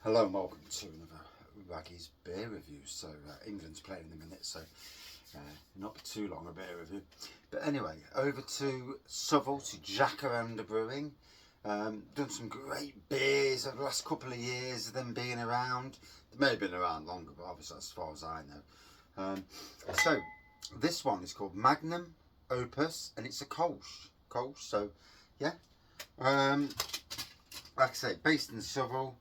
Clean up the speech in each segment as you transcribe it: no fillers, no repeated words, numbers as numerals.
Hello and welcome to another Raggy's beer review. So England's playing in a minute, so not too long a beer review. But anyway, over to Southwell, to Jacaranda Brewing. Done some great beers over the last couple of years of them being around. They may have been around longer, but obviously as far as I know. So this one is called Magnum, Opus, and it's a Kolsch. So yeah. Like I say, based in Southwell.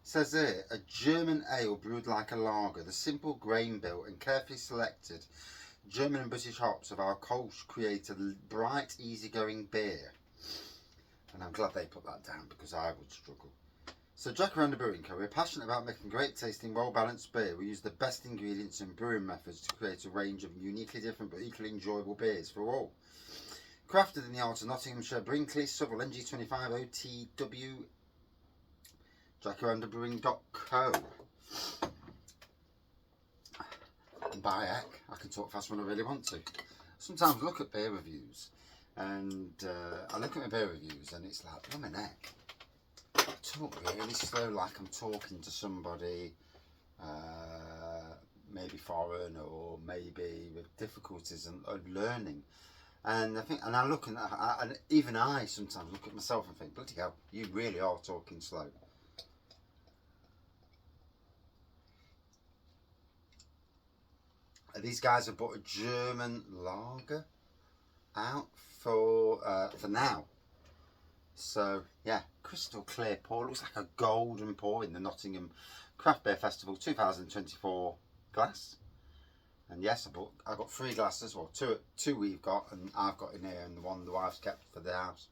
Says here, a German ale brewed like a lager. The simple grain bill and carefully selected German and British hops of our Kolsch create a bright, easygoing beer. And I'm glad they put that down because I would struggle. So Jacaranda Brewing Co. We're passionate about making great tasting, well-balanced beer. We use the best ingredients and brewing methods to create a range of uniquely different but equally enjoyable beers for all. Crafted in the art of Nottinghamshire, Brinkley, Southwell, NG25 OTW, jacarandabrewing.co. And by heck, I can talk fast when I really want to. Sometimes I look at beer reviews and I look at my beer reviews and it's like, blimey neck. I talk really slow like I'm talking to somebody maybe foreign or maybe with difficulties and learning. And I look and even I sometimes look at myself and think, bloody hell, you really are talking slow. These guys have brought a German lager out for now. So yeah, crystal clear pour. Looks like a golden pour in the Nottingham Craft Beer Festival 2024 glass. And yes, I got 3 glasses. Well, two we've got, and I've got in here, and the one the wife's kept for the house.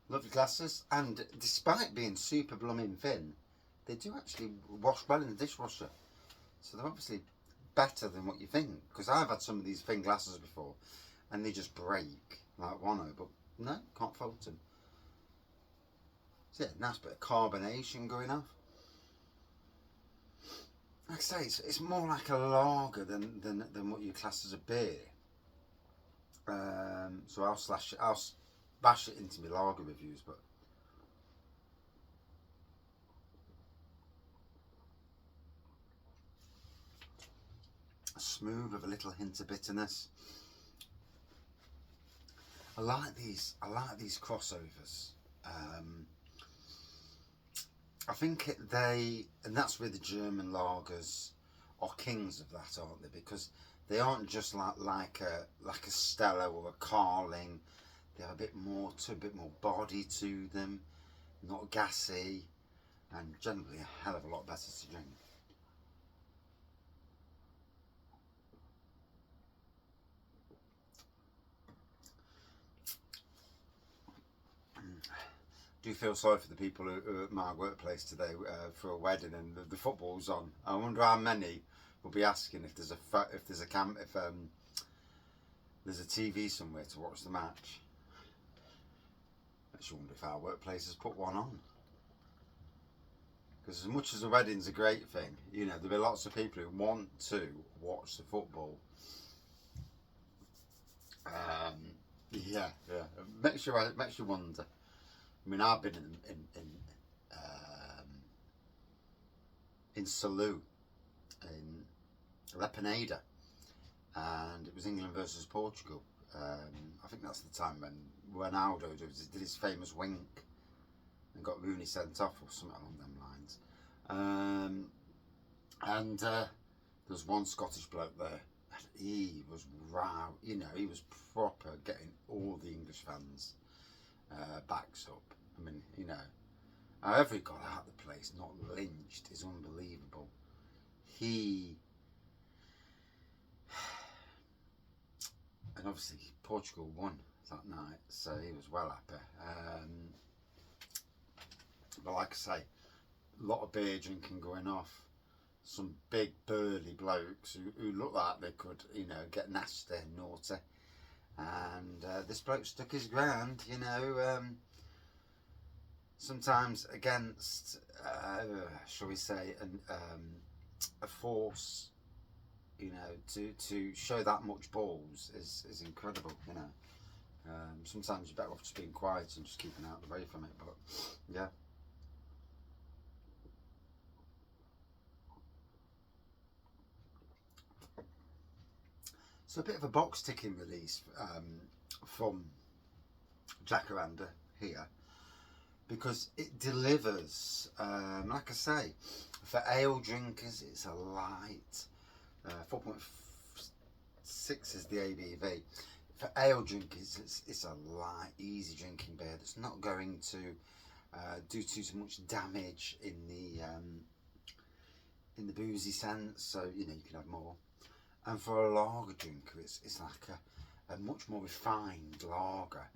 Lovely glasses, and despite being super blooming thin, they do actually wash well in the dishwasher. So they're obviously better than what you think, because I've had some of these thin glasses before and they just break like Wano, but no, can't fault them. So yeah, nice bit of carbonation going off. Like I say, it's more like a lager than what you class as a beer. So I'll bash it into my lager reviews, but smooth with a little hint of bitterness. I like these crossovers. I think and that's where the German lagers are kings of that, aren't they? Because they aren't just like a Stella or a Carling. They have a bit more body to them, not gassy, and generally a hell of a lot better to drink. Do feel sorry for the people who are at my workplace today for a wedding and the football's on. I wonder how many will be asking if there's a TV somewhere to watch the match. I just wonder if our workplace has put one on. Because as much as a wedding's a great thing, you know, there'll be lots of people who want to watch the football. Yeah, makes you wonder. I mean, I've been in Salou, in Lepaneda, and it was England versus Portugal. I think that's the time when Aldo did his famous wink and got Rooney sent off or something along them lines. And there was one Scottish bloke there, and he was you know, he was proper getting all the English fans' backs up. I mean, you know, however he got out of the place, not lynched, is unbelievable. And obviously Portugal won that night, so he was well happy. But like I say, a lot of beer drinking going off. Some big burly blokes who looked like they could, you know, get nasty and naughty. And this bloke stuck his ground, you know. Sometimes against, shall we say, a force, you know, to show that much balls is incredible, you know. Sometimes you're better off just being quiet and just keeping out of the way from it, but yeah. So a bit of a box ticking release from Jacaranda here, because it delivers, like I say, for ale drinkers it's a light, 4.6 is the ABV. For ale drinkers it's a light, easy drinking beer that's not going to do too much damage in the boozy sense, so you know you can have more. And for a lager drinker it's like a much more refined lager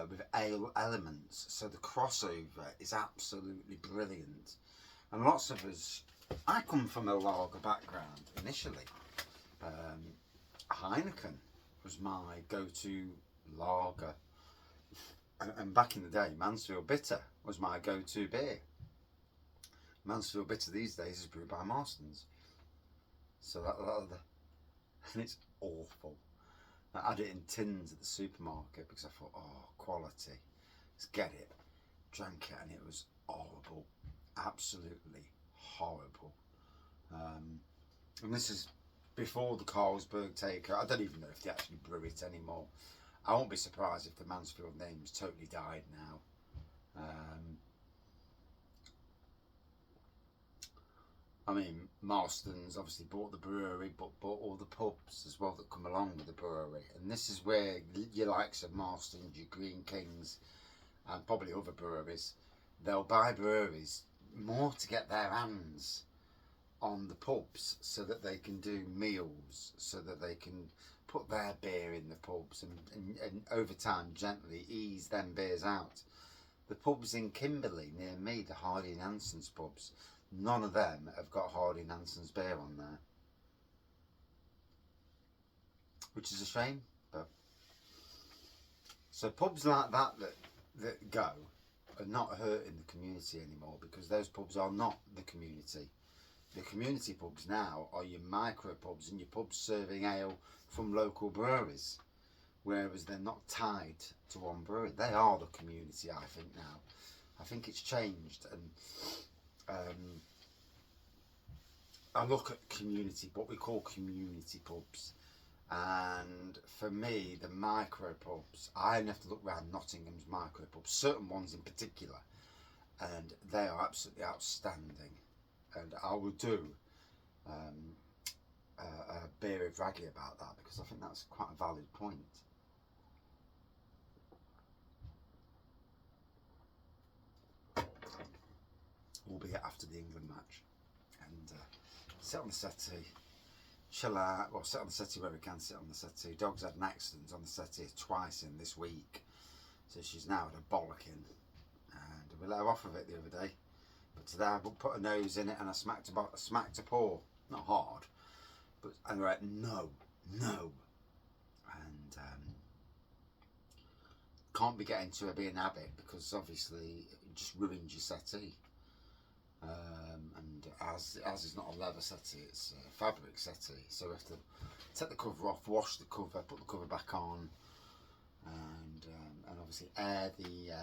with ale elements, so the crossover is absolutely brilliant. And lots of us, I come from a lager background initially. Heineken was my go-to lager, and back in the day Mansfield Bitter was my go-to beer. Mansfield Bitter these days is brewed by Marston's, so and it's awful. I had it in tins at the supermarket because I thought, oh, quality, let's get it. Drank it and it was horrible, absolutely horrible. And this is before the Carlsberg takeover. I don't even know if they actually brew it anymore. I won't be surprised if the Mansfield name's totally died now. I mean, Marston's obviously bought the brewery, but bought all the pubs as well that come along with the brewery. And this is where your likes of Marston's, your Green Kings, and probably other breweries, they'll buy breweries more to get their hands on the pubs so that they can do meals, so that they can put their beer in the pubs and over time gently ease them beers out. The pubs in Kimberley near me, the Hardy and Hanson's pubs, none of them have got Hardy and Hanson's beer on there, which is a shame. But so pubs like that go are not hurting the community anymore, because those pubs are not the community. The community pubs now are your micro pubs and your pubs serving ale from local breweries, whereas they're not tied to one brewery. They are the community, I think, now. I think it's changed. And I look at community, what we call community pubs, and for me, the micro pubs, I only have to look around Nottingham's micro pubs, certain ones in particular, and they are absolutely outstanding. And I will do a beer of Raggy about that, because I think that's quite a valid point. Albeit after the England match, and sit on the settee, chill out. Well, sit on the settee where we can sit on the settee. Dog's had an accident on the settee twice in this week, so she's now had a bollocking, and we let her off of it the other day. But today I put her nose in it and I smacked a paw, not hard, but and they're like, no, and can't be getting to her being habit, because obviously it just ruins your settee. And as is not a leather settee, it's a fabric settee, so we have to take the cover off, wash the cover, put the cover back on, and obviously air the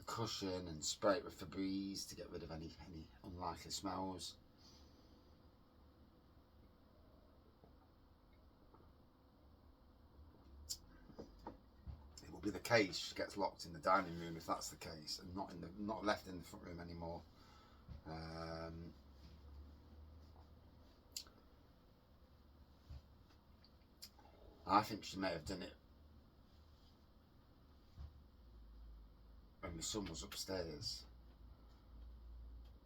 cushion and spray it with Febreze to get rid of any unlikely smells. It will be the case she gets locked in the dining room if that's the case, and not left in the front room anymore. I think she may have done it when my son was upstairs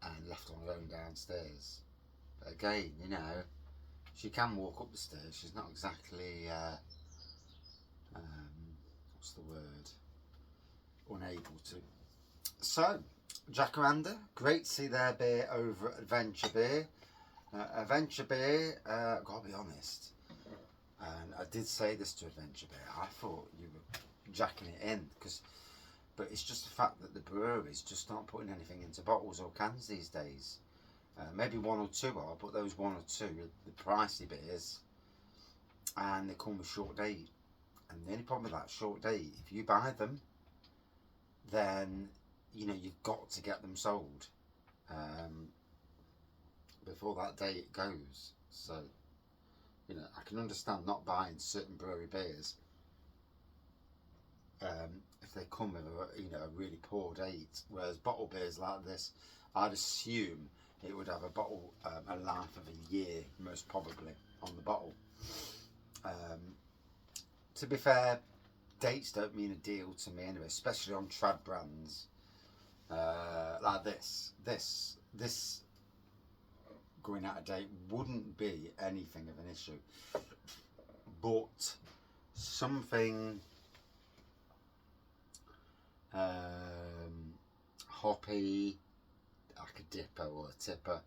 and left on her own downstairs. But again, you know, she can walk up the stairs. She's not exactly what's the word? Unable to. So, Jacaranda, great to see their beer over at Adventure Beer. Adventure Beer, gotta be honest, and I did say this to Adventure Beer, I thought you were jacking it in, but it's just the fact that the breweries just aren't putting anything into bottles or cans these days. Maybe one or two are, but those one or two are the pricey beers, and they come with short date. And the only problem with that short date, if you buy them, then you know you've got to get them sold before that date goes. So You know, I can understand not buying certain brewery beers if they come with a really poor date. Whereas bottle beers like this, I'd assume it would have a bottle a life of a year, most probably, on the bottle. To be fair, dates don't mean a deal to me anyway, especially on trad brands like this. This going out of date wouldn't be anything of an issue, but something hoppy, like a dipper or a tipper,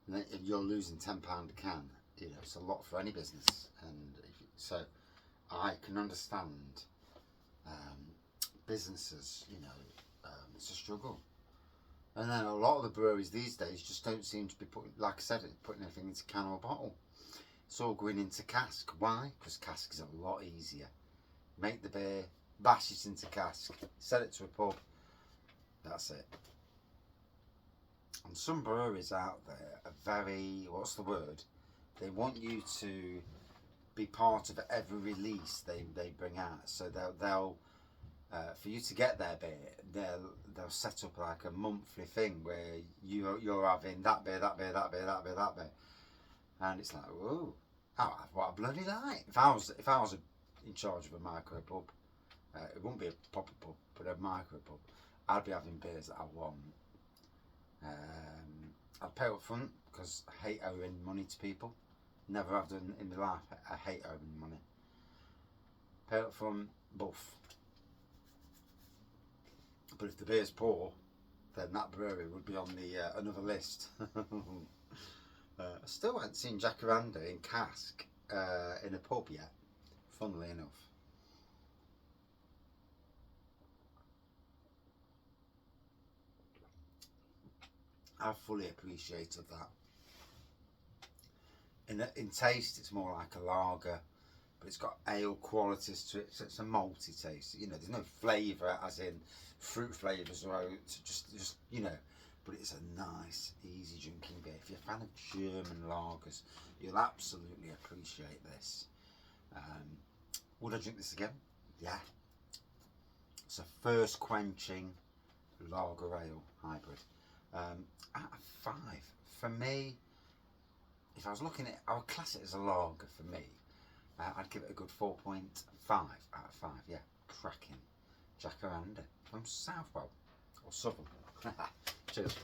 and you're losing £10 a can. You know, it's a lot for any business, and so I can understand businesses. You know, it's a struggle. And then a lot of the breweries these days just don't seem to be putting, like I said, putting anything into can or bottle. It's all going into cask. Why? Because cask is a lot easier. Make the beer, bash it into cask, sell it to a pub. That's it. And some breweries out there are very, what's the word? They want you to be part of every release they bring out. So they'll for you to get their beer, they'll set up like a monthly thing where you're having that beer, that beer, that beer, that beer, that beer, and it's like, whoa, oh, what a bloody night! If I was in charge of a micro pub, it wouldn't be a proper pub, but a micro pub, I'd be having beers that I want. I'd pay up front because I hate owing money to people. Never have done in my life. I hate owing money. Pay up front, buff. But if the beer's poor, then that brewery would be on the another list. I still haven't seen Jacaranda in cask in a pub yet, funnily enough. I fully appreciated that. In taste, it's more like a lager, but it's got ale qualities to it, so it's a malty taste. You know, there's no flavour, as in fruit flavours or just you know, but it's a nice, easy drinking beer. If you're a fan of German lagers, you'll absolutely appreciate this. Would I drink this again? Yeah. It's a first quenching lager ale hybrid. Out of 5, for me, if I was looking at, I would class it as a lager for me. I'd give it a good 4.5 out of 5. Yeah, cracking. Jacaranda from Southwell or Southwell. Cheers.